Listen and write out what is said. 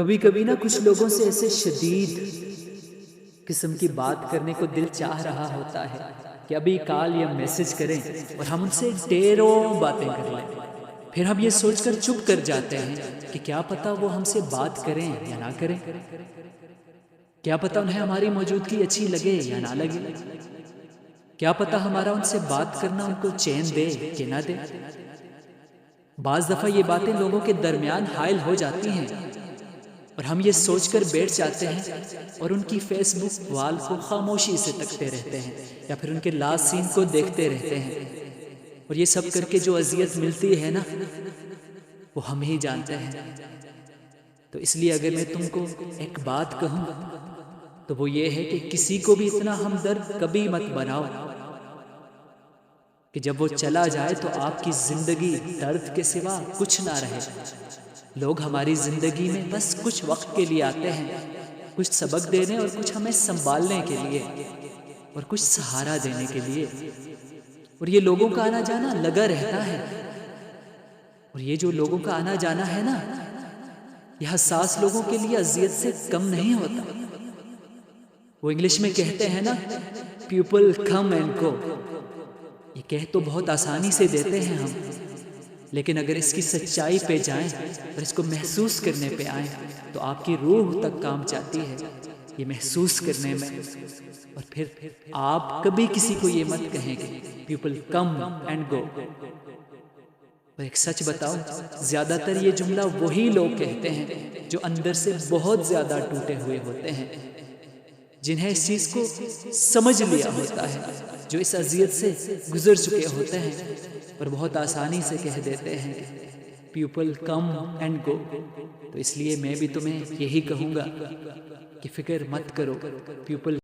کبھی کبھی نا کچھ لوگوں سے ایسے شدید قسم کی بات کرنے کو دل چاہ رہا ہوتا ہے کہ ابھی کال یا میسج کریں اور ہم ان سے ڈھیروں باتیں کر لیں. پھر ہم یہ سوچ کر چپ کر جاتے ہیں کہ کیا پتہ وہ ہم سے بات کریں یا نہ کریں. کیا پتہ انہیں ہماری موجودگی اچھی لگے یا نہ لگے. کیا پتہ ہمارا ان سے بات کرنا ان کو چین دے کہ نہ دے. بعض دفعہ یہ باتیں لوگوں کے درمیان حائل ہو جاتی ہیں اور ہم یہ سوچ کر بیٹھ جاتے ہیں اور ان کی فیس بک وال کو خاموشی سے تکتے رہتے ہیں یا پھر ان کے لاسٹ سین کو دیکھتے رہتے ہیں. اور یہ سب کر کے جو اذیت ملتی ہے نا وہ ہم ہی جانتے ہیں. تو اس لیے اگر میں تم کو ایک بات کہوں تو وہ یہ ہے کہ کسی کو بھی اتنا ہمدرد کبھی مت بناؤ کہ جب وہ چلا جائے تو آپ کی زندگی درد کے سوا کچھ نہ رہے. لوگ ہماری زندگی میں بس کچھ وقت کے لیے آتے ہیں، کچھ سبق دینے اور کچھ ہمیں سنبھالنے کے لیے اور کچھ سہارا دینے کے لیے. اور یہ لوگوں کا آنا جانا لگا رہتا ہے. اور یہ جو لوگوں کا آنا جانا ہے نا یہ حساس لوگوں کے لیے اذیت سے کم نہیں ہوتا. وہ انگلش میں کہتے ہیں نا پیپل کم اینڈ گو. یہ کہہ تو بہت آسانی سے دیتے ہیں ہم، لیکن اگر اس کی سچائی پہ جائیں اور اس کو محسوس کرنے پہ آئیں تو آپ کی روح تک کام چاہتی ہے یہ محسوس کرنے میں. اور پھر آپ کبھی کسی کو یہ مت کہیں گے پیپل کم اینڈ گو. اور ایک سچ بتاؤ، زیادہ تر یہ جملہ وہی لوگ کہتے ہیں جو اندر سے بہت زیادہ ٹوٹے ہوئے ہوتے ہیں، جنہیں اس چیز کو سمجھ لیا ہوتا ہے، جو اس اذیت سے گزر چکے ہوتے ہیں اور بہت آسانی سے کہہ دیتے ہیں پیپل کم اینڈ گو. تو اس لیے میں بھی تمہیں یہی کہوں گا کہ فکر مت کرو، پیپل